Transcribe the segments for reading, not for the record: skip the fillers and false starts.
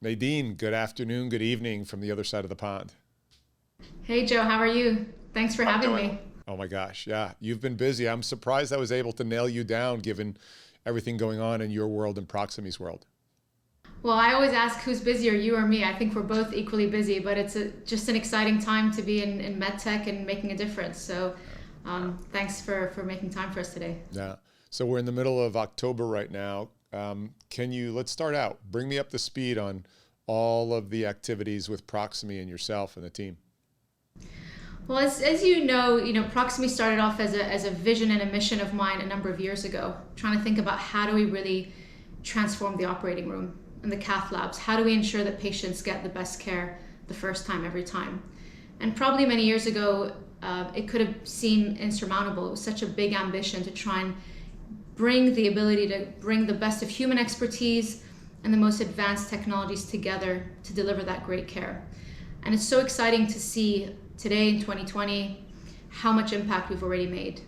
Nadine, good afternoon, good evening from the other side of the pond. Hey Joe, how are you? Thanks for having me. Oh my gosh, yeah, you've been busy. I'm surprised I was able to nail you down given everything going on in your world and Proximie's world. Well, I always ask who's busier, you or me. I think we're both equally busy, but it's just an exciting time to be in medtech and making a difference. So thanks for making time for us today. Yeah, so we're in the middle of October right now. Let's start out. Bring me up to speed on all of the activities with Proximie and yourself and the team. Well, as you know, Proximie started off as a vision and a mission of mine a number of years ago, trying to think about how do we really transform the operating room and the cath labs? How do we ensure that patients get the best care the first time, every time? And probably many years ago, it could have seemed insurmountable. It was such a big ambition to try and bring the ability to bring the best of human expertise and the most advanced technologies together to deliver that great care. And it's so exciting to see today in 2020 how much impact we've already made.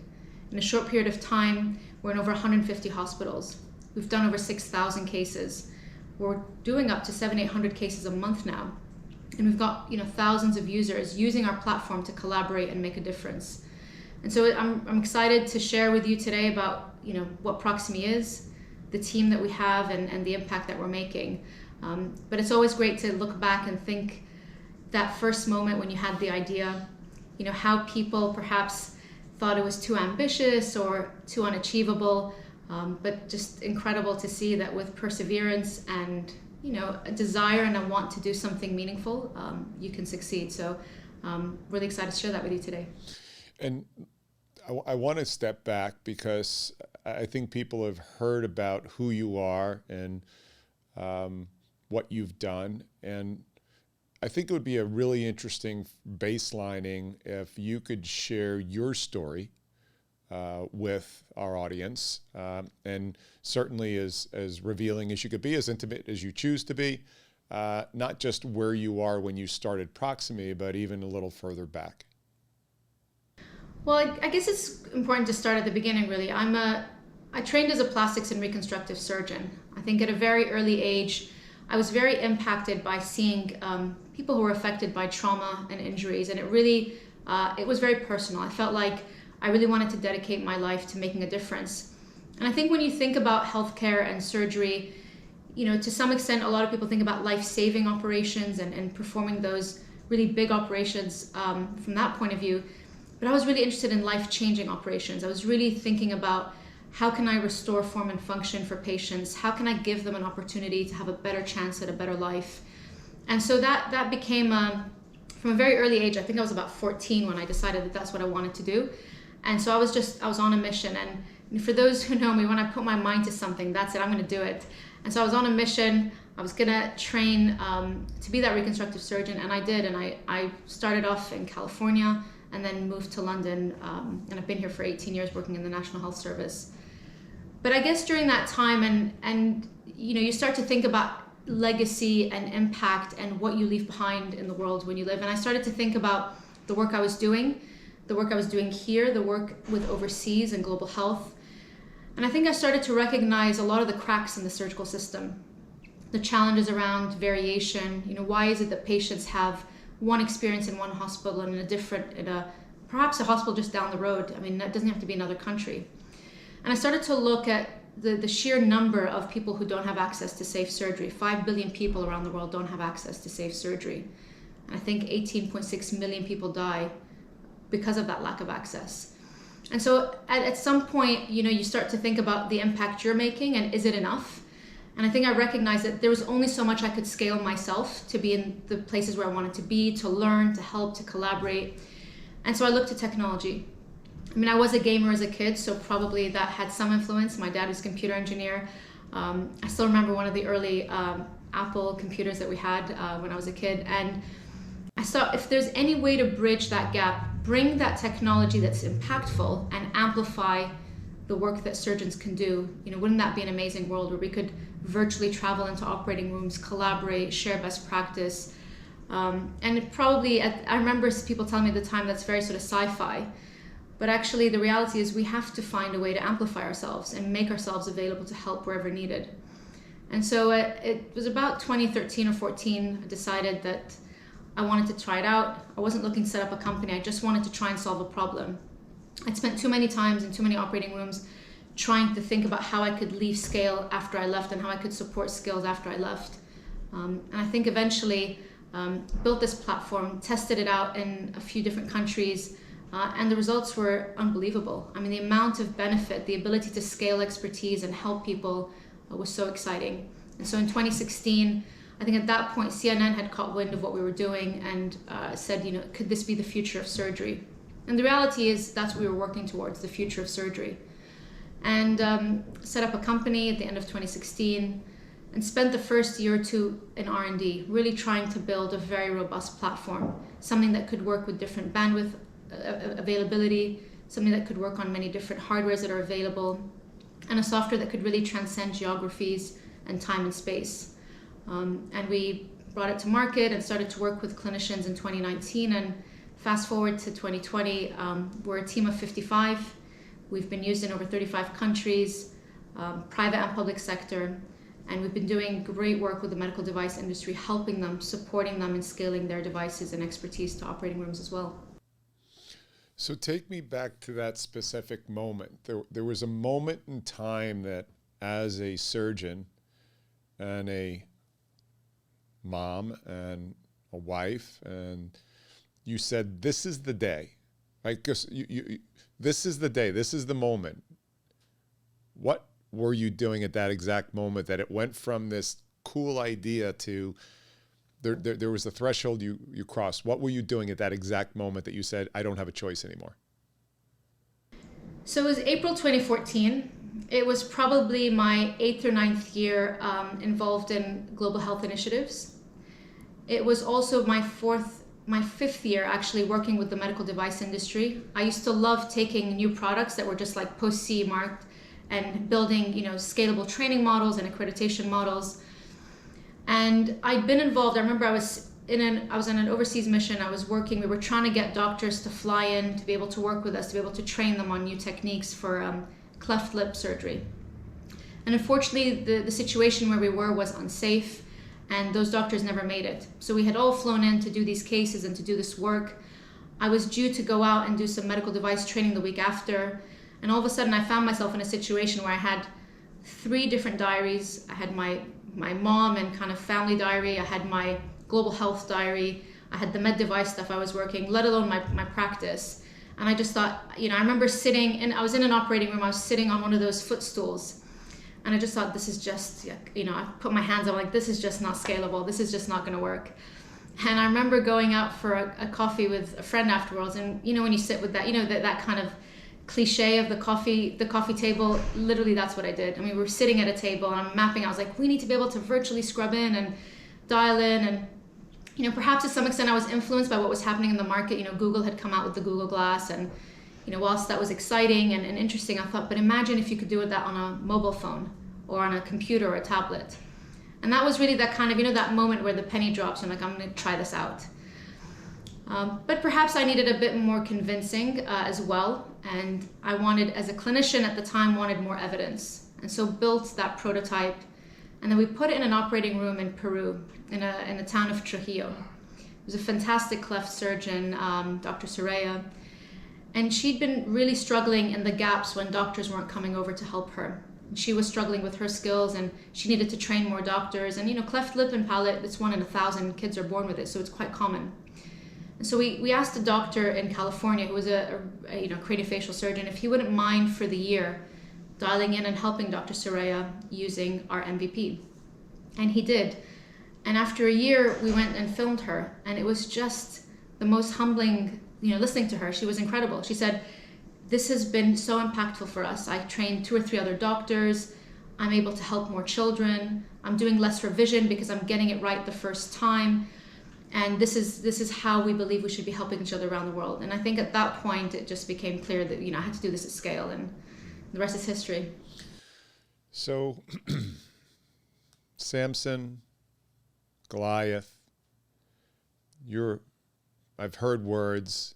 In a short period of time, we're in over 150 hospitals. We've done over 6,000 cases. We're doing up to 700-800 cases a month now. And we've got thousands of users using our platform to collaborate and make a difference. And so I'm excited to share with you today about what Proximie is, the team that we have, and the impact that we're making. But it's always great to look back and think that first moment when you had the idea, how people perhaps thought it was too ambitious or too unachievable, but just incredible to see that with perseverance and a desire and a want to do something meaningful, you can succeed. So really excited to share that with you today. And I want to step back because I think people have heard about who you are and what you've done. And I think it would be a really interesting baselining if you could share your story with our audience, and certainly as revealing as you could be, as intimate as you choose to be, not just where you are when you started Proximie, but even a little further back. Well, I guess it's important to start at the beginning, really. I trained as a plastics and reconstructive surgeon. I think at a very early age, I was very impacted by seeing people who were affected by trauma and injuries, and it was very personal. I felt like I really wanted to dedicate my life to making a difference. And I think when you think about healthcare and surgery, to some extent, a lot of people think about life-saving operations and performing those really big operations from that point of view. But I was really interested in life-changing operations. I was really thinking about how can I restore form and function for patients? How can I give them an opportunity to have a better chance at a better life? And so that became, from a very early age, I think I was about 14 when I decided that that's what I wanted to do. And so I was on a mission. And for those who know me, when I put my mind to something, that's it, I'm gonna do it. And so I was on a mission. I was gonna train to be that reconstructive surgeon, and I did. And I started off in California and then moved to London, and I've been here for 18 years working in the National Health Service. But I guess during that time, and you start to think about legacy and impact and what you leave behind in the world when you live. And I started to think about the work I was doing here, the work with overseas and global health. And I think I started to recognize a lot of the cracks in the surgical system, the challenges around variation. Why is it that patients have one experience in one hospital and perhaps a hospital just down the road? I mean, that doesn't have to be another country. And I started to look at the sheer number of people who don't have access to safe surgery. 5 billion people around the world don't have access to safe surgery. And I think 18.6 million people die because of that lack of access. And so at some point, you start to think about the impact you're making and is it enough? And I think I recognized that there was only so much I could scale myself to be in the places where I wanted to be, to learn, to help, to collaborate. And so I looked at technology. I mean, I was a gamer as a kid, so probably that had some influence. My dad was a computer engineer. I still remember one of the early Apple computers that we had when I was a kid. And I thought if there's any way to bridge that gap, bring that technology that's impactful and amplify the work that surgeons can do, wouldn't that be an amazing world where we could virtually travel into operating rooms, collaborate, share best practice. And probably, I remember people telling me at the time that's very sort of sci-fi. But actually the reality is we have to find a way to amplify ourselves and make ourselves available to help wherever needed. And so it was about 2013 or 14, I decided that I wanted to try it out. I wasn't looking to set up a company. I just wanted to try and solve a problem. I'd spent too many times in too many operating rooms trying to think about how I could leave scale after I left and how I could support skills after I left. And I think eventually built this platform, tested it out in a few different countries, and the results were unbelievable. I mean, the amount of benefit, the ability to scale expertise and help people was so exciting. And so in 2016, I think at that point, CNN had caught wind of what we were doing and said, could this be the future of surgery? And the reality is that's what we were working towards, the future of surgery. And set up a company at the end of 2016 and spent the first year or two in R&D, really trying to build a very robust platform, something that could work with different bandwidth availability, something that could work on many different hardwares that are available, and a software that could really transcend geographies and time and space. And we brought it to market and started to work with clinicians in 2019. And fast forward to 2020, we're a team of 55. We've been used in over 35 countries, private and public sector. And we've been doing great work with the medical device industry, helping them, supporting them in scaling their devices and expertise to operating rooms as well. So take me back to that specific moment. There was a moment in time that as a surgeon and a mom and a wife, and you said, this is the day, right? Because this is the day, this is the moment. What were you doing at that exact moment that it went from this cool idea to there was a threshold you crossed? What were you doing at that exact moment that you said, I don't have a choice anymore? So it was April 2014. It was probably my 8th or 9th year involved in global health initiatives. It was also my 5th year actually working with the medical device industry. I used to love taking new products that were just like post-CE marked and building, scalable training models and accreditation models. And I'd been involved. I remember I was in an overseas mission. We were trying to get doctors to fly in to be able to work with us, to be able to train them on new techniques for cleft lip surgery. And unfortunately, the situation where we were was unsafe, and those doctors never made it. So we had all flown in to do these cases and to do this work. I was due to go out and do some medical device training the week after, and all of a sudden I found myself in a situation where I had 3 different diaries. I had my mom and kind of family diary, I had my global health diary, I had the med device stuff I was working, let alone my practice. And I just thought, I remember I was in an operating room, I was sitting on one of those footstools, and I just thought, this is just, I put my hands up, like, this is just not scalable, this is just not gonna work. And I remember going out for a coffee with a friend afterwards, and when you sit with that, that kind of cliche of the coffee table, literally that's what I did. I mean, we were sitting at a table and I'm mapping. I was like, we need to be able to virtually scrub in and dial in, and perhaps to some extent I was influenced by what was happening in the market. Google had come out with the Google Glass, and whilst that was exciting and interesting, I thought, but imagine if you could do that on a mobile phone or on a computer or a tablet. And that was really that kind of, that moment where the penny drops and like, I'm gonna try this out. But perhaps I needed a bit more convincing as well. And I wanted, as a clinician at the time, wanted more evidence. And so built that prototype. And then we put it in an operating room in Peru, in the town of Trujillo. It was a fantastic cleft surgeon, Dr. Soraya. And she'd been really struggling in the gaps when doctors weren't coming over to help her. She was struggling with her skills, and she needed to train more doctors. And cleft lip and palate, it's 1 in 1,000 kids are born with it, so it's quite common. And so we asked a doctor in California who was a craniofacial surgeon if he wouldn't mind for the year dialing in and helping Dr. Soraya using our MVP. And he did. And after a year, we went and filmed her, and it was just the most humbling, listening to her. She was incredible. She said, this has been so impactful for us. I trained 2 or 3 other doctors. I'm able to help more children. I'm doing less revision because I'm getting it right the first time. And this is how we believe we should be helping each other around the world. And I think at that point, it just became clear that, I had to do this at scale, and the rest is history. So Samson, Goliath, I've heard words,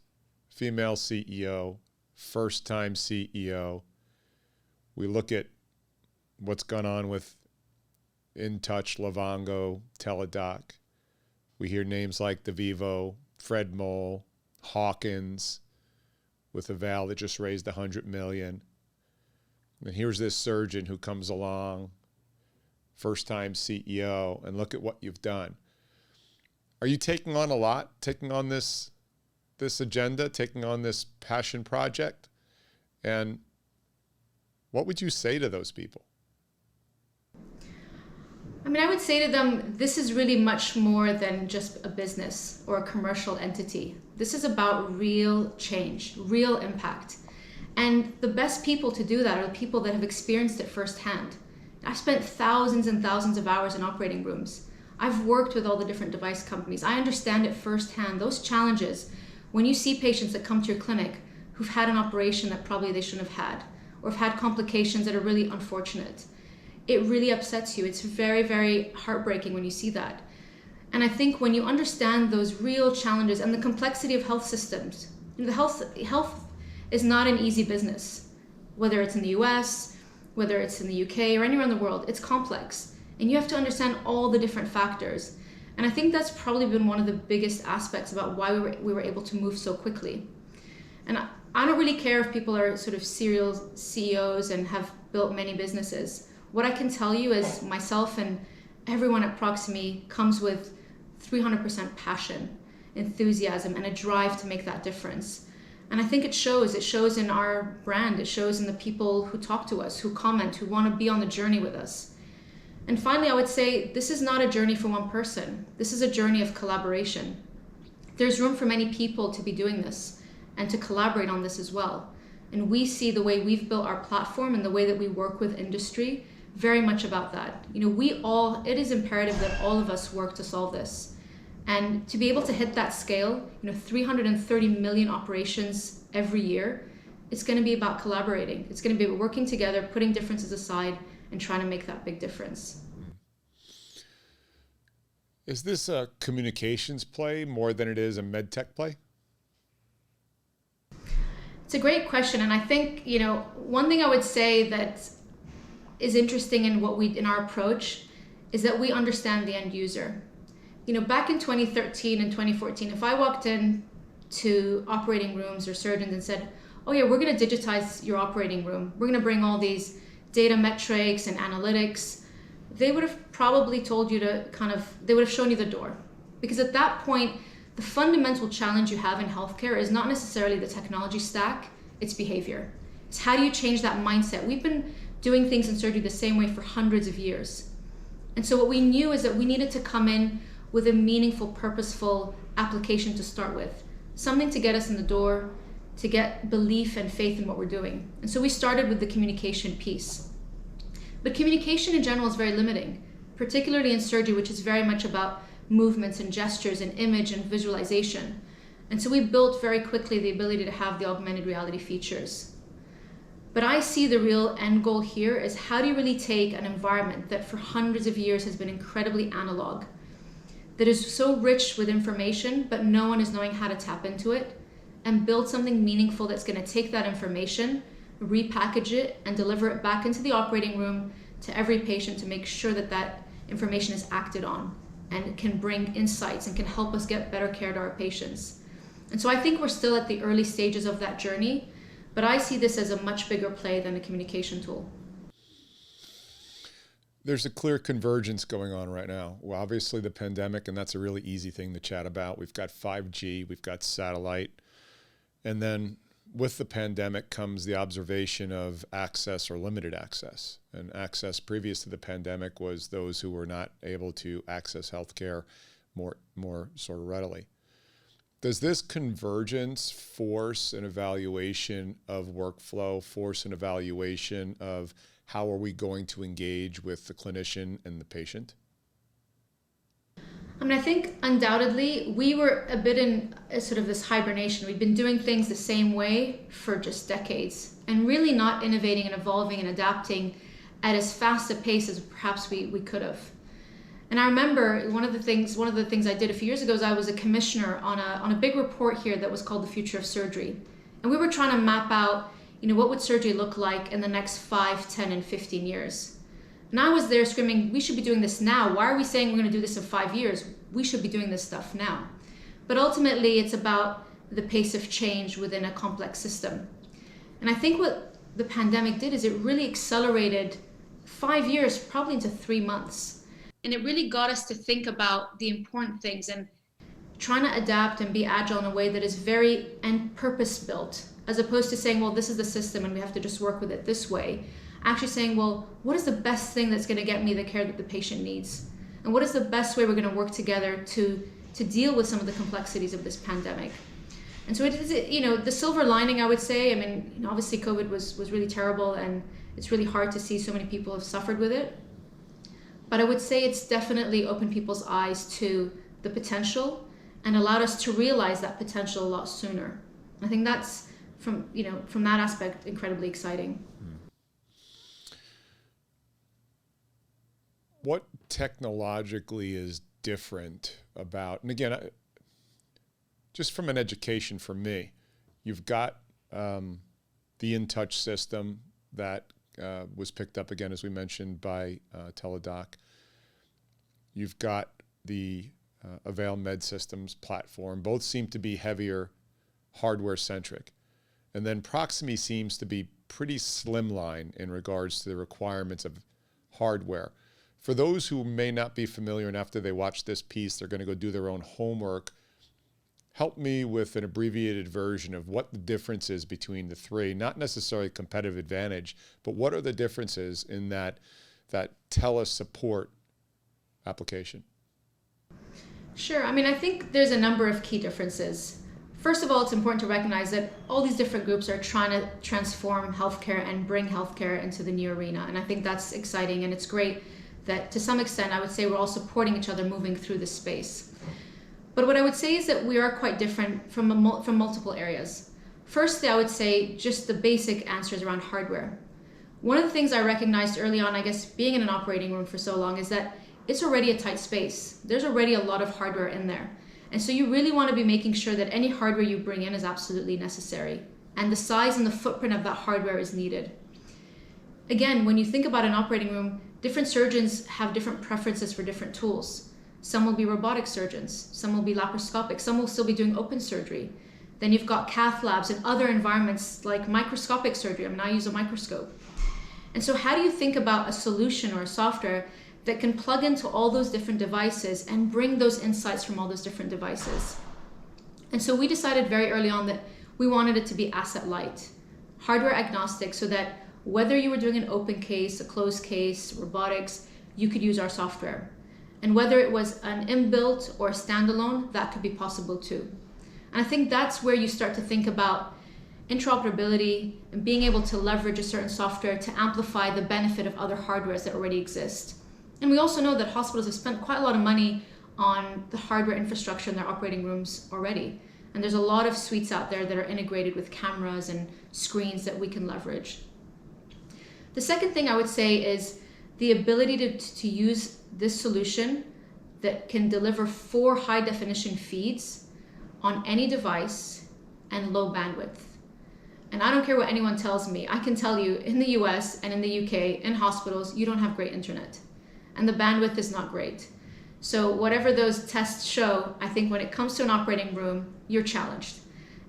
female CEO, first-time CEO. We look at what's gone on with InTouch, Livongo, Teladoc. We hear names like DeVivo, Fred Moll, Hawkins, with a Val that just raised $100 million. And here's this surgeon who comes along, first-time CEO, and look at what you've done. Are you taking on a lot, taking on this agenda, taking on this passion project? And what would you say to those people? I mean, I would say to them, this is really much more than just a business or a commercial entity. This is about real change, real impact. And the best people to do that are the people that have experienced it firsthand. I've spent thousands and thousands of hours in operating rooms. I've worked with all the different device companies. I understand it firsthand. Those challenges, when you see patients that come to your clinic who've had an operation that probably they shouldn't have had, or have had complications that are really unfortunate, it really upsets you. It's very, very heartbreaking when you see that. And I think when you understand those real challenges and the complexity of health systems, the health is not an easy business, whether it's in the US, whether it's in the UK or anywhere in the world, it's complex. And you have to understand all the different factors. And I think that's probably been one of the biggest aspects about why we were able to move so quickly. And I don't really care if people are sort of serial CEOs and have built many businesses. What I can tell you is myself and everyone at Proximie comes with 300% passion, enthusiasm, and a drive to make that difference. And I think it shows in our brand, it shows in the people who talk to us, who comment, who want to be on the journey with us. And finally, I would say this is not a journey for one person. This is a journey of collaboration. There's room for many people to be doing this and to collaborate on this as well. And we see the way we've built our platform and the way that we work with industry very much about that. It is imperative that all of us work to solve this. And to be able to hit that scale, 330 million operations every year, it's going to be about collaborating. It's going to be about working together, putting differences aside, and trying to make that big difference. Is this a communications play more than it is a medtech play? It's a great question. And I think, one thing I would say that is interesting in our approach is that we understand the end user. Back in 2013 and 2014, if I walked in to operating rooms or surgeons and said, oh yeah, we're going to digitize your operating room, we're going to bring all these data metrics and analytics, they would have probably told you they would have shown you the door. Because at that point, the fundamental challenge you have in healthcare is not necessarily the technology stack, it's behavior. It's how do you change that mindset? We've been doing things in surgery the same way for hundreds of years. And so what we knew is that we needed to come in with a meaningful, purposeful application to start with. Something to get us in the door, to get belief and faith in what we're doing. And so we started with the communication piece. But communication in general is very limiting, particularly in surgery, which is very much about movements and gestures and image and visualization. And so we built very quickly the ability to have the augmented reality features. But I see the real end goal here is how do you really take an environment that for hundreds of years has been incredibly analog, that is so rich with information, but no one is knowing how to tap into it, and build something meaningful that's going to take that information, repackage it, and deliver it back into the operating room to every patient to make sure that that information is acted on and can bring insights and can help us get better care to our patients. And so I think we're still at the early stages of that journey, but I see this as a much bigger play than a communication tool. There's a clear convergence going on right now. Well, obviously the pandemic, and that's a really easy thing to chat about. We've got 5G, we've got satellite. And then with the pandemic comes the observation of access or limited access. And access previous to the pandemic was those who were not able to access healthcare more sort of readily. Does this convergence force an evaluation of workflow, force an evaluation of how are we going to engage with the clinician and the patient? I think undoubtedly we were a bit in sort of this hibernation. We've been doing things the same way for just decades and really not innovating and evolving and adapting at as fast a pace as perhaps we could have. And I remember one of the things I did a few years ago is I was a commissioner on a big report here that was called The Future of Surgery. And we were trying to map out, what would surgery look like in the next 5, 10, and 15 years. And I was there screaming, we should be doing this now. Why are we saying we're going to do this in 5 years? We should be doing this stuff now. But ultimately, it's about the pace of change within a complex system. And I think what the pandemic did is it really accelerated 5 years, probably into 3 months. And it really got us to think about the important things and trying to adapt and be agile in a way that is very and purpose built, as opposed to saying, well, this is the system and we have to just work with it this way. Actually saying, well, what is the best thing that's going to get me the care that the patient needs? And what is the best way we're going to work together to deal with some of the complexities of this pandemic? And so it is, the silver lining, I would say, I mean, obviously COVID was really terrible and it's really hard to see so many people have suffered with it. But I would say it's definitely opened people's eyes to the potential and allowed us to realize that potential a lot sooner. I think that's, from that aspect, incredibly exciting. What technologically is different about, and again, just from an education for me, you've got the InTouch system that was picked up again, as we mentioned, by Teladoc. You've got the Avail Med Systems platform. Both seem to be heavier hardware centric. And then Proximie seems to be pretty slimline in regards to the requirements of hardware. For those who may not be familiar, and after they watch this piece, they're going to go do their own homework, help me with an abbreviated version of what the difference is between the three, not necessarily competitive advantage, but what are the differences in that tele-support application? Sure. I mean, I think there's a number of key differences. First of all, it's important to recognize that all these different groups are trying to transform healthcare and bring healthcare into the new arena. And I think that's exciting, and it's great that to some extent, I would say we're all supporting each other moving through this space. But what I would say is that we are quite different from multiple areas. Firstly, I would say just the basic answers around hardware. One of the things I recognized early on, I guess, being in an operating room for so long, is that it's already a tight space. There's already a lot of hardware in there. And so you really want to be making sure that any hardware you bring in is absolutely necessary. And the size and the footprint of that hardware is needed. Again, when you think about an operating room, different surgeons have different preferences for different tools. Some will be robotic surgeons, some will be laparoscopic, some will still be doing open surgery. Then you've got cath labs and other environments like microscopic surgery. I mean, I use a microscope. And so how do you think about a solution or a software that can plug into all those different devices and bring those insights from all those different devices? And so we decided very early on that we wanted it to be asset light, hardware agnostic, so that whether you were doing an open case, a closed case, robotics, you could use our software. And whether it was an inbuilt or standalone, that could be possible too. And I think that's where you start to think about interoperability and being able to leverage a certain software to amplify the benefit of other hardwares that already exist. And we also know that hospitals have spent quite a lot of money on the hardware infrastructure in their operating rooms already. And there's a lot of suites out there that are integrated with cameras and screens that we can leverage. The second thing I would say is the ability to use this solution that can deliver 4 high definition feeds on any device and low bandwidth. And I don't care what anyone tells me, I can tell you in the US and in the UK, in hospitals, you don't have great internet. And the bandwidth is not great. So whatever those tests show, I think when it comes to an operating room, you're challenged.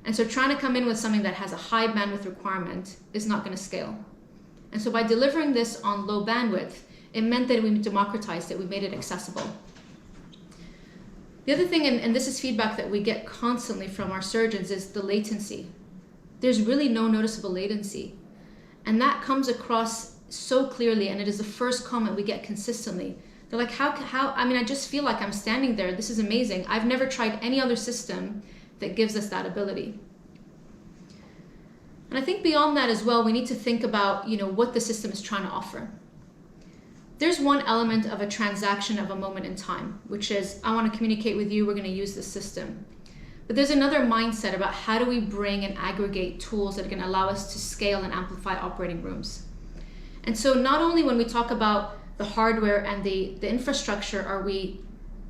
And so trying to come in with something that has a high bandwidth requirement is not going to scale. And so by delivering this on low bandwidth, it meant that we democratized it, we made it accessible. The other thing, and this is feedback that we get constantly from our surgeons, is the latency. There's really no noticeable latency. And that comes across so clearly, and it is the first comment we get consistently. They're like, how, I mean, I just feel like I'm standing there. This is amazing. I've never tried any other system that gives us that ability. And I think beyond that as well, we need to think about, what the system is trying to offer. There's one element of a transaction of a moment in time, which is, I want to communicate with you, we're going to use this system. But there's another mindset about how do we bring and aggregate tools that are going to allow us to scale and amplify operating rooms. And so not only when we talk about the hardware and the infrastructure are we,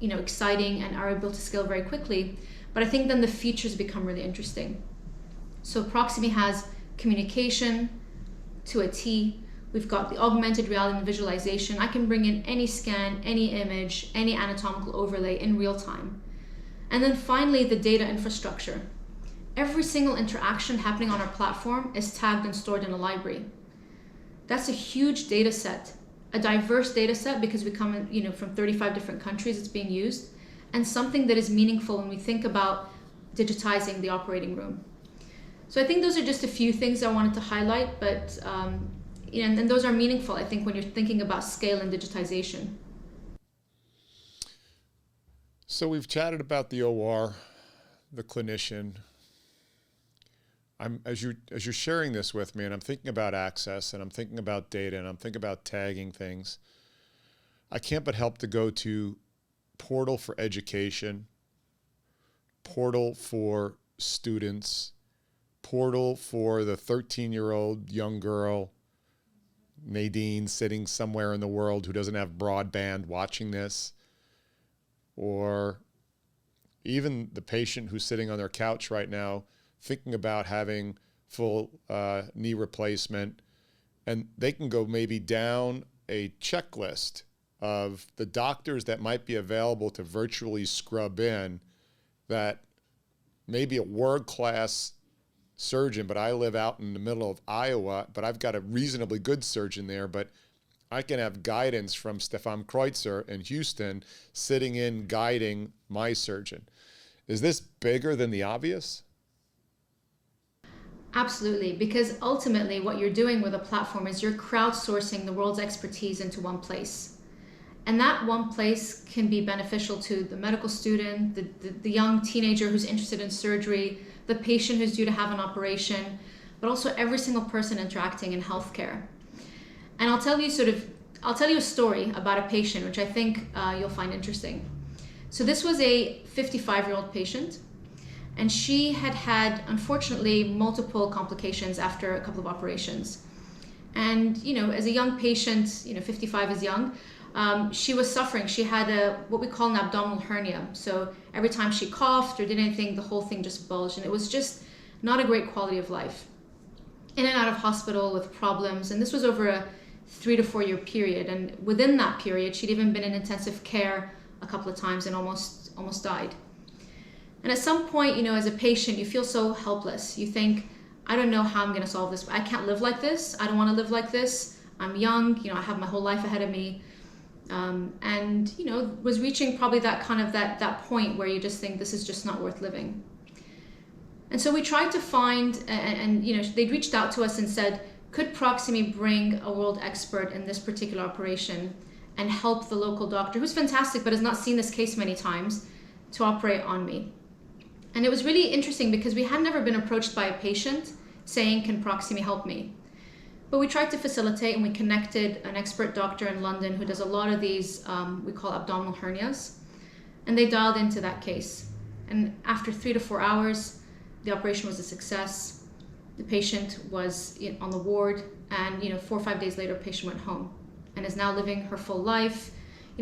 exciting and are able to scale very quickly, but I think then the features become really interesting. So Proximie has communication to a T. We've got the augmented reality and visualization. I can bring in any scan, any image, any anatomical overlay in real time. And then finally, the data infrastructure. Every single interaction happening on our platform is tagged and stored in a library. That's a huge data set, a diverse data set, because we come in, from 35 different countries it's being used, and something that is meaningful when we think about digitizing the operating room. So I think those are just a few things I wanted to highlight, but and those are meaningful, I think, when you're thinking about scale and digitization. So we've chatted about the OR, the clinician. As you're sharing this with me, and I'm thinking about access, and I'm thinking about data, and I'm thinking about tagging things, I can't but help to go to portal for education, portal for students, portal for the 13-year-old young girl, Nadine, sitting somewhere in the world who doesn't have broadband watching this, or even the patient who's sitting on their couch right now thinking about having full knee replacement, and they can go maybe down a checklist of the doctors that might be available to virtually scrub in that maybe a world-class surgeon, but I live out in the middle of Iowa, but I've got a reasonably good surgeon there, but I can have guidance from Stefan Kreutzer in Houston sitting in guiding my surgeon. Is this bigger than the obvious? Absolutely, because ultimately what you're doing with a platform is you're crowdsourcing the world's expertise into one place. And that one place can be beneficial to the medical student, the young teenager who's interested in surgery, the patient who's due to have an operation, but also every single person interacting in healthcare. And I'll tell you a story about a patient, which I think you'll find interesting. So this was a 55-year-old patient, and she had unfortunately multiple complications after a couple of operations. And as a young patient, 55 is young, she was suffering. She had what we call an abdominal hernia. So every time she coughed or did anything, the whole thing just bulged, and it was just not a great quality of life. In and out of hospital with problems, and this was over a 3 to 4 year period. And within that period, she'd even been in intensive care a couple of times and almost died. And at some point, as a patient, you feel so helpless. You think, I don't know how I'm going to solve this. I can't live like this. I don't want to live like this. I'm young. I have my whole life ahead of me. And was reaching probably that kind of that point where you just think this is just not worth living. And so we tried to find, and they'd reached out to us and said, could Proximie bring a world expert in this particular operation and help the local doctor, who's fantastic but has not seen this case many times, to operate on me? And it was really interesting because we had never been approached by a patient saying, can Proximie help me? But we tried to facilitate, and we connected an expert doctor in London who does a lot of these, we call abdominal hernias, and they dialed into that case. And after 3 to 4 hours, the operation was a success. The patient was on the ward, and 4 or 5 days later, the patient went home and is now living her full life.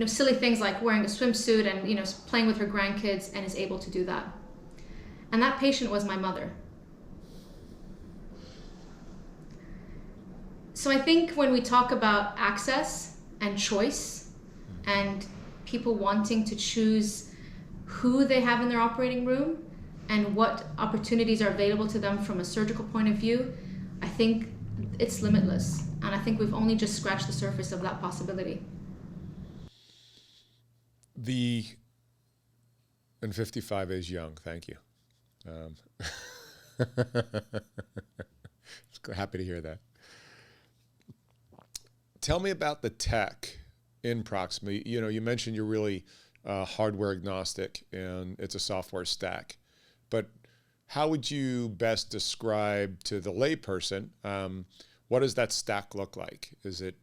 Silly things like wearing a swimsuit and playing with her grandkids, and is able to do that. And that patient was my mother. So I think when we talk about access and choice and people wanting to choose who they have in their operating room and what opportunities are available to them from a surgical point of view, I think it's limitless. And I think we've only just scratched the surface of that possibility. And 55 is young, thank you. Happy to hear that. Tell me about the tech in Proximie. You mentioned you're really hardware agnostic and it's a software stack. But how would you best describe to the layperson, what does that stack look like? Is it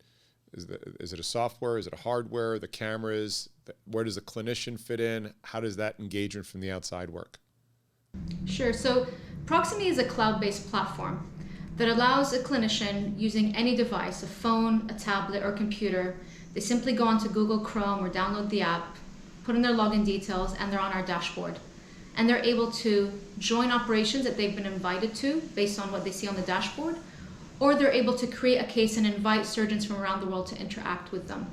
a software? Is it a hardware? The cameras? Where does the clinician fit in? How does that engagement from the outside work? Sure. So Proximie is a cloud-based platform that allows a clinician using any device, a phone, a tablet, or computer. They simply go onto Google Chrome or download the app, put in their login details, and they're on our dashboard. And they're able to join operations that they've been invited to based on what they see on the dashboard, or they're able to create a case and invite surgeons from around the world to interact with them.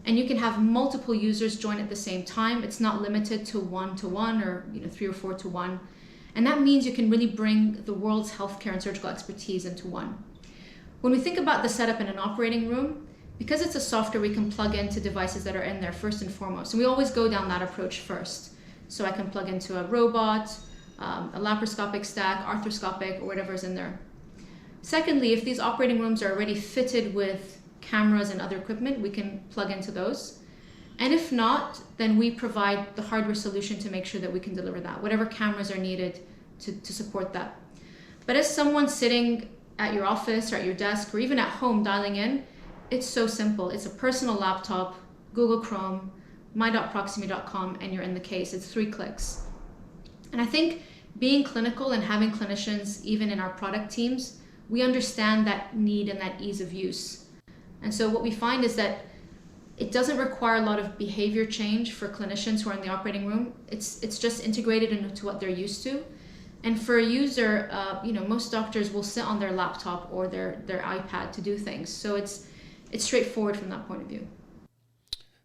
And you can have multiple users join at the same time. It's not limited to 1-to-1 or 3 or 4-to-1. And that means you can really bring the world's healthcare and surgical expertise into one. When we think about the setup in an operating room, because it's a software, we can plug into devices that are in there first and foremost. And we always go down that approach first. So I can plug into a robot, a laparoscopic stack, arthroscopic, or whatever's in there. Secondly, if these operating rooms are already fitted with cameras and other equipment, we can plug into those. And if not, then we provide the hardware solution to make sure that we can deliver that, whatever cameras are needed to support that. But as someone sitting at your office or at your desk or even at home dialing in, it's so simple. It's a personal laptop, Google Chrome, my.proximie.com, and you're in the case. It's 3 clicks. And I think being clinical and having clinicians, even in our product teams, we understand that need and that ease of use. And so what we find is that it doesn't require a lot of behavior change for clinicians who are in the operating room. It's just integrated into what they're used to. And for a user, most doctors will sit on their laptop or their iPad to do things. So it's straightforward from that point of view.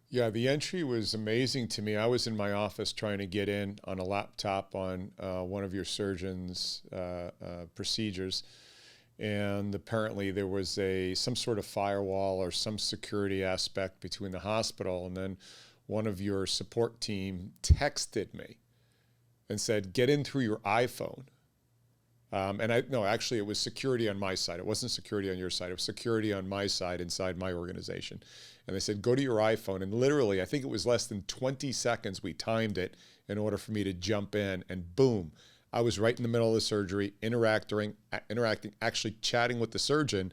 Yeah, the entry was amazing to me. I was in my office trying to get in on a laptop on one of your surgeons' procedures. And apparently there was some sort of firewall or some security aspect between the hospital. And then one of your support team texted me and said, get in through your iPhone. Actually it was security on my side. It wasn't security on your side. It was security on my side inside my organization. And they said, go to your iPhone. And literally, I think it was less than 20 seconds we timed it in order for me to jump in, and boom, I was right in the middle of the surgery, interacting, actually chatting with the surgeon,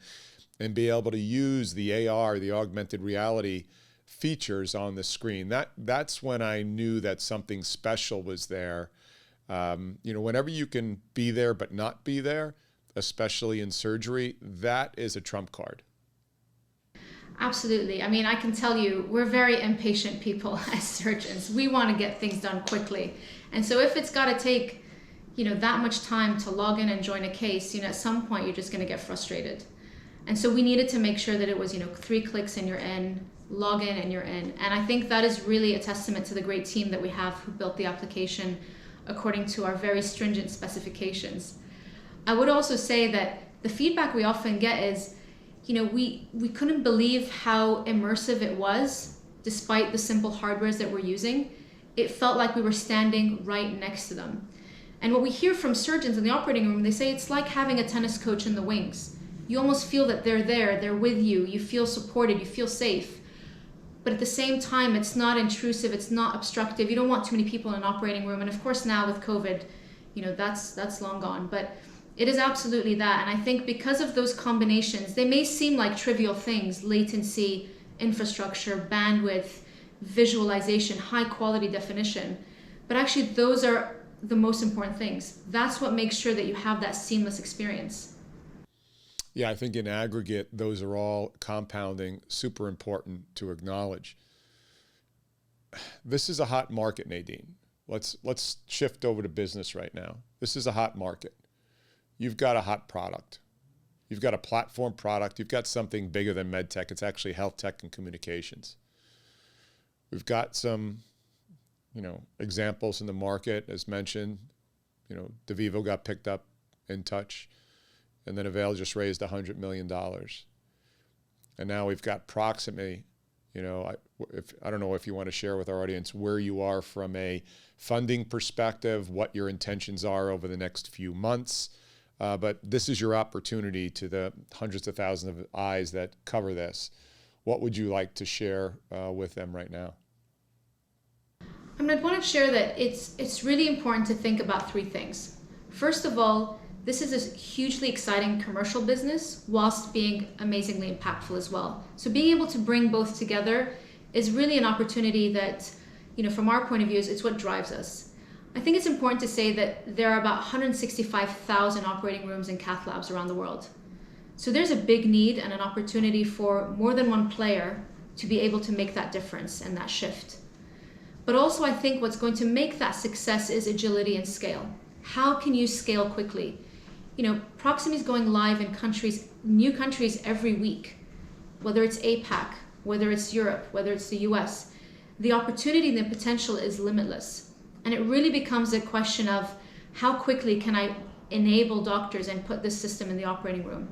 and be able to use the AR, the augmented reality features on the screen. That's when I knew that something special was there. Whenever you can be there but not be there, especially in surgery, that is a trump card. Absolutely. I mean, I can tell you, we're very impatient people as surgeons. We want to get things done quickly. And so if it's got to take that much time to log in and join a case, at some point you're just going to get frustrated. And so we needed to make sure that it was, 3 clicks and you're in, log in and you're in. And I think that is really a testament to the great team that we have who built the application according to our very stringent specifications. I would also say that the feedback we often get is, we couldn't believe how immersive it was despite the simple hardwares that we're using. It felt like we were standing right next to them. And what we hear from surgeons in the operating room, they say it's like having a tennis coach in the wings. You almost feel that they're there, they're with you, you feel supported, you feel safe. But at the same time, it's not intrusive, it's not obstructive. You don't want too many people in an operating room. And of course now with COVID, that's long gone. But it is absolutely that. And I think because of those combinations, they may seem like trivial things: latency, infrastructure, bandwidth, visualization, high quality definition. But actually those are the most important things. That's what makes sure that you have that seamless experience. Yeah, I think in aggregate, those are all compounding, super important to acknowledge. This is a hot market, Nadine. Let's shift over to business right now. This is a hot market. You've got a hot product. You've got a platform product. You've got something bigger than medtech. It's actually health tech and communications. We've got some, examples in the market, as mentioned. DeVivo got picked up in Touch, and then Avail just raised $100 million. And now we've got Proximie. I don't know if you want to share with our audience where you are from a funding perspective, what your intentions are over the next few months. But this is your opportunity to the hundreds of thousands of eyes that cover this. What would you like to share with them right now? I'd want to share that it's really important to think about 3 things. First of all, this is a hugely exciting commercial business whilst being amazingly impactful as well. So being able to bring both together is really an opportunity that, from our point of view, it's what drives us. I think it's important to say that there are about 165,000 operating rooms and cath labs around the world. So there's a big need and an opportunity for more than one player to be able to make that difference and that shift. But also I think what's going to make that success is agility and scale. How can you scale quickly? Proximie is going live in new countries every week, whether it's APAC, whether it's Europe, whether it's the US. The opportunity and the potential is limitless. And it really becomes a question of how quickly can I enable doctors and put this system in the operating room.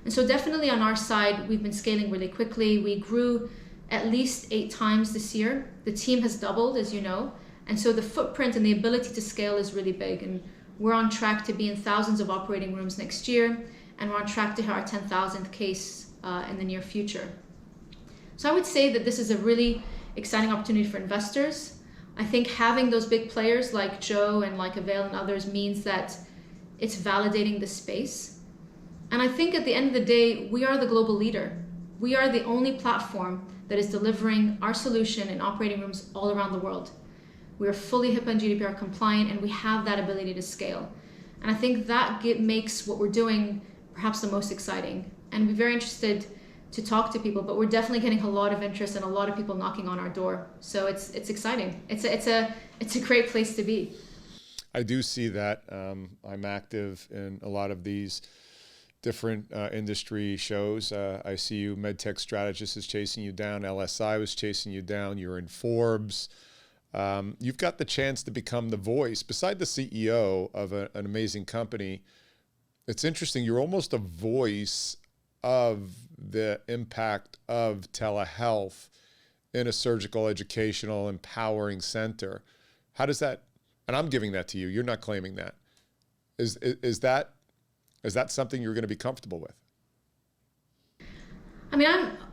And so definitely on our side, we've been scaling really quickly. We grew at least 8 times this year. The team has doubled, as you know. And so the footprint and the ability to scale is really big. And we're on track to be in thousands of operating rooms next year. And we're on track to hit our 10,000th case in the near future. So I would say that this is a really exciting opportunity for investors. I think having those big players like Joe and like Avail and others means that it's validating the space. And I think at the end of the day, we are the global leader. We are the only platform that is delivering our solution in operating rooms all around the world. We are fully HIPAA and GDPR compliant, and we have that ability to scale. And I think that makes what we're doing perhaps the most exciting. And we're very interested to talk to people, but we're definitely getting a lot of interest and a lot of people knocking on our door. So it's exciting. It's a great place to be. I do see that. I'm active in a lot of these different industry shows. I see you, MedTech Strategist is chasing you down. LSI was chasing you down. You're in Forbes. You've got the chance to become the voice, beside the CEO of an amazing company. It's interesting. You're almost a voice of the impact of telehealth in a surgical, educational, empowering center. How does that, and I'm giving that to you, you're not claiming that. Is that something you're going to be comfortable with? I mean,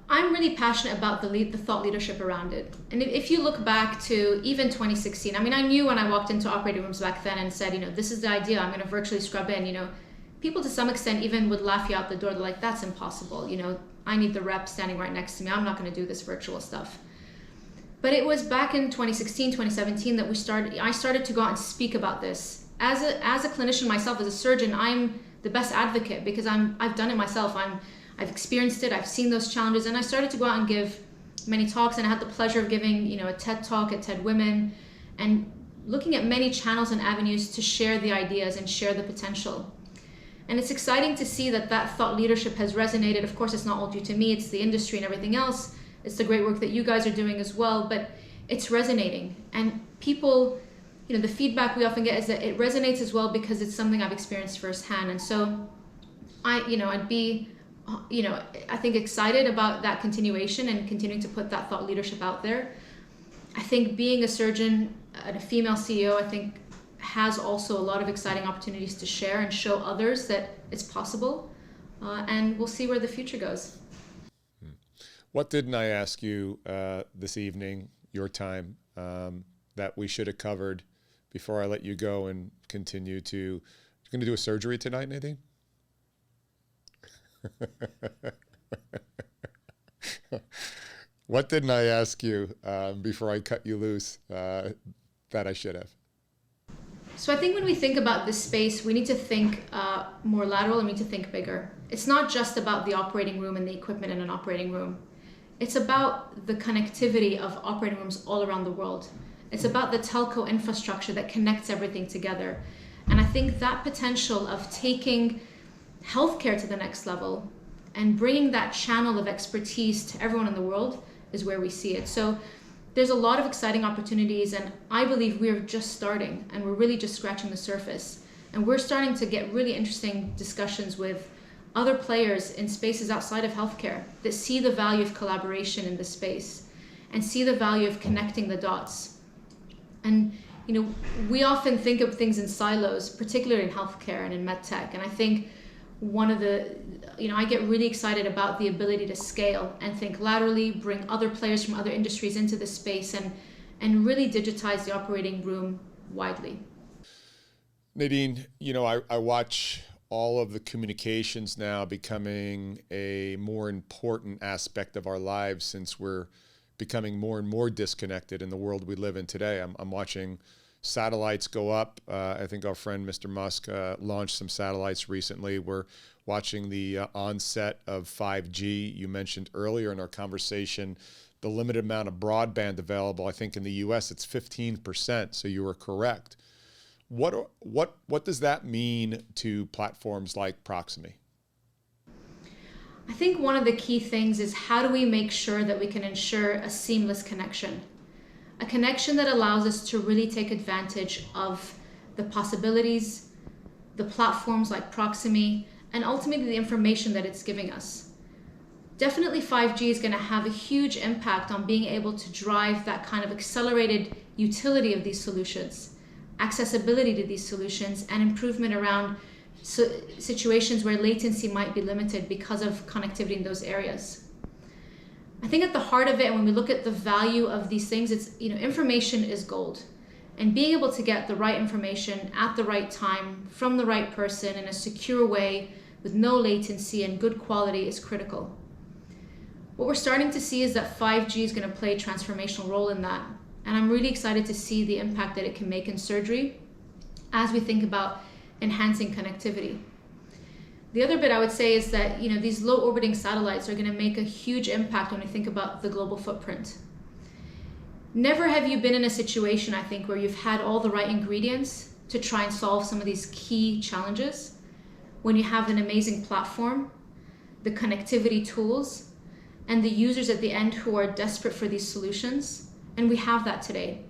I'm really passionate about the thought leadership around it. And if you look back to even 2016, I mean, I knew when I walked into operating rooms back then and said, this is the idea, I'm going to virtually scrub in, people to some extent even would laugh you out the door. They're like, that's impossible. I need the rep standing right next to me. I'm not going to do this virtual stuff. But it was back in 2016, 2017 that I started to go out and speak about this. As a clinician myself, as a surgeon, I'm the best advocate because I've done it myself. I've experienced it. I've seen those challenges, and I started to go out and give many talks. And I had the pleasure of giving, a TED talk at TED Women, and looking at many channels and avenues to share the ideas and share the potential. And it's exciting to see that thought leadership has resonated. Of course, it's not all due to me. It's the industry and everything else. It's the great work that you guys are doing as well. But it's resonating, and people, the feedback we often get is that it resonates as well because it's something I've experienced firsthand. And so, I'd be I think excited about that continuation and continuing to put that thought leadership out there. I think being a surgeon and a female CEO, I think has also a lot of exciting opportunities to share and show others that it's possible. And we'll see where the future goes. What didn't I ask you this evening, your time, that we should have covered before I let you go and continue to, you're going to do a surgery tonight, Nadine? What didn't I ask you before I cut you loose that I should have? So I think when we think about this space, we need to think more lateral and we need to think bigger. It's not just about the operating room and the equipment in an operating room. It's about the connectivity of operating rooms all around the world. It's about the telco infrastructure that connects everything together. And I think that potential of taking healthcare to the next level and bringing that channel of expertise to everyone in the world is where we see it. So there's a lot of exciting opportunities, and I believe we're just starting and we're really just scratching the surface. And we're starting to get really interesting discussions with other players in spaces outside of healthcare that see the value of collaboration in this space and see the value of connecting the dots. And we often think of things in silos, particularly in healthcare and in medtech. And I think one of the, I get really excited about the ability to scale and think laterally, bring other players from other industries into this space and really digitize the operating room widely. Nadine, I watch all of the communications now becoming a more important aspect of our lives since we're becoming more and more disconnected in the world we live in today. I'm watching satellites go up. I think our friend Mr. Musk launched some satellites recently. We're watching the onset of 5G. You mentioned earlier in our conversation the limited amount of broadband available. I think in the US it's 15%, so you were correct. What does that mean to platforms like Proximie? I think one of the key things is how do we make sure that we can ensure a seamless connection? A connection that allows us to really take advantage of the possibilities, the platforms like Proximie, and ultimately the information that it's giving us. Definitely 5G is going to have a huge impact on being able to drive that kind of accelerated utility of these solutions, accessibility to these solutions, and improvement around situations where latency might be limited because of connectivity in those areas. I think at the heart of it, when we look at the value of these things, it's, information is gold. And being able to get the right information at the right time from the right person in a secure way with no latency and good quality is critical. What we're starting to see is that 5G is going to play a transformational role in that. And I'm really excited to see the impact that it can make in surgery as we think about enhancing connectivity. The other bit I would say is that these low orbiting satellites are going to make a huge impact when we think about the global footprint. Never have you been in a situation, I think, where you've had all the right ingredients to try and solve some of these key challenges when you have an amazing platform, the connectivity tools, and the users at the end who are desperate for these solutions. And we have that today.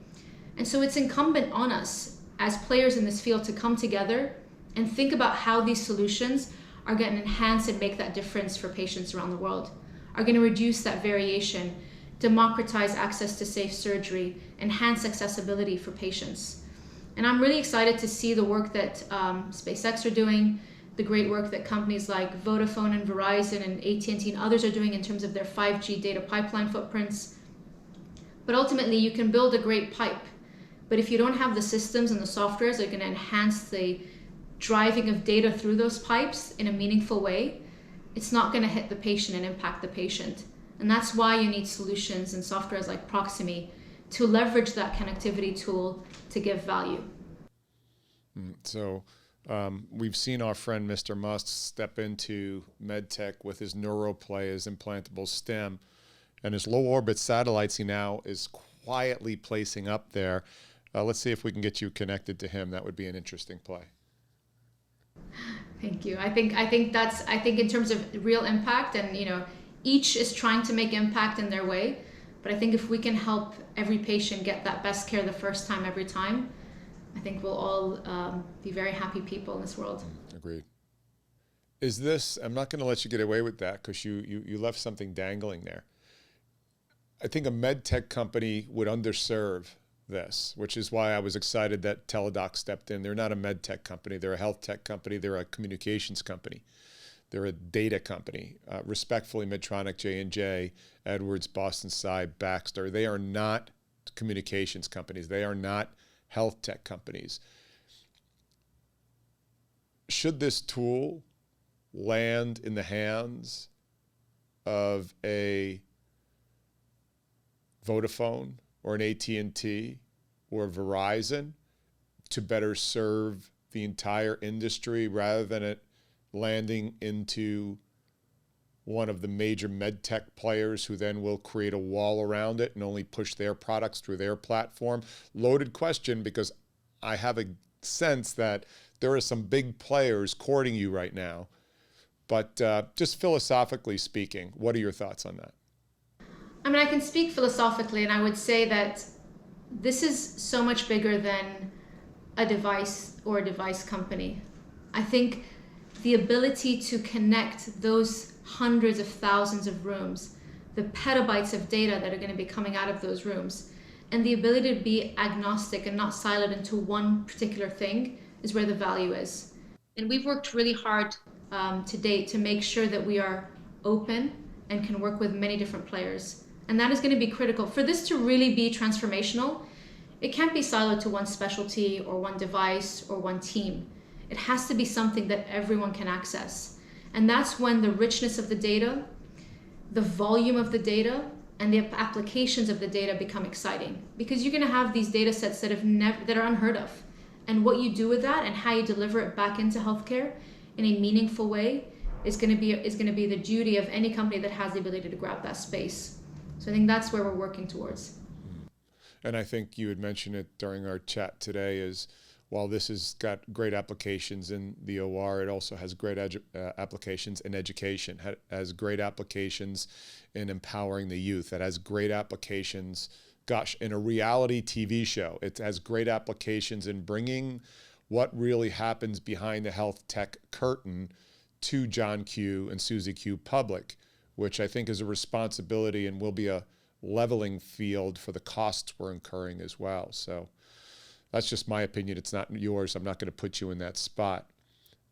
And so it's incumbent on us as players in this field to come together and think about how these solutions are going to enhance and make that difference for patients around the world, are going to reduce that variation, democratize access to safe surgery, enhance accessibility for patients. And I'm really excited to see the work that SpaceX are doing, the great work that companies like Vodafone and Verizon and AT&T and others are doing in terms of their 5G data pipeline footprints. But ultimately, you can build a great pipe, but if you don't have the systems and the softwares that are going to enhance the driving of data through those pipes in a meaningful way, it's not going to hit the patient and impact the patient. And that's why you need solutions and softwares like Proximie to leverage that connectivity tool to give value. So we've seen our friend Mr. Musk step into medtech with his neuroplay, his implantable stem, and his low orbit satellites he now is quietly placing up there. Let's see if we can get you connected to him. That would be an interesting play. Thank you. I think in terms of real impact, and each is trying to make impact in their way, but I think if we can help every patient get that best care the first time every time, I think we'll all be very happy people in this world. Agreed. Is this, I'm not going to let you get away with that because you left something dangling there. I think a med tech company would underserve this, which is why I was excited that Teladoc stepped in. They're not a med tech company. They're a health tech company. They're a communications company. They're a data company. Respectfully, Medtronic, J&J, Edwards, Boston Sci, Baxter, they are not communications companies. They are not health tech companies. Should this tool land in the hands of a Vodafone or an AT&T or Verizon to better serve the entire industry rather than it landing into one of the major med tech players who then will create a wall around it and only push their products through their platform? Loaded question, because I have a sense that there are some big players courting you right now. But just philosophically speaking, what are your thoughts on that? I mean, I can speak philosophically, and I would say that this is so much bigger than a device or a device company. I think the ability to connect those hundreds of thousands of rooms, the petabytes of data that are going to be coming out of those rooms, and the ability to be agnostic and not siloed into one particular thing is where the value is. And we've worked really hard to date to make sure that we are open and can work with many different players. And that is going to be critical. For this to really be transformational, it can't be siloed to one specialty or one device or one team. It has to be something that everyone can access. And that's when the richness of the data, the volume of the data, and the applications of the data become exciting. Because you're going to have these data sets that are unheard of. And what you do with that and how you deliver it back into healthcare in a meaningful way is going to be the duty of any company that has the ability to grab that space. So I think that's where we're working towards. And I think you had mentioned it during our chat today is while this has got great applications in the OR, it also has great applications in education, has great applications in empowering the youth. It has great applications, gosh, in a reality TV show. It has great applications in bringing what really happens behind the health tech curtain to John Q and Susie Q public, which I think is a responsibility and will be a leveling field for the costs we're incurring as well. So that's just my opinion. It's not yours. I'm not going to put you in that spot.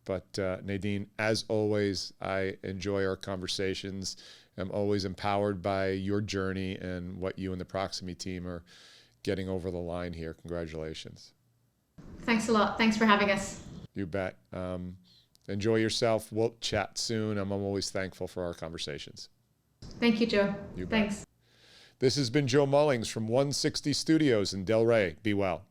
But Nadine, as always, I enjoy our conversations. I'm always empowered by your journey and what you and the Proximie team are getting over the line here. Congratulations. Thanks a lot. Thanks for having us. You bet. Enjoy yourself. We'll chat soon. I'm always thankful for our conversations. Thank you, Joe. You bet. Thanks. This has been Joe Mullings from 160 Studios in Delray. Be well.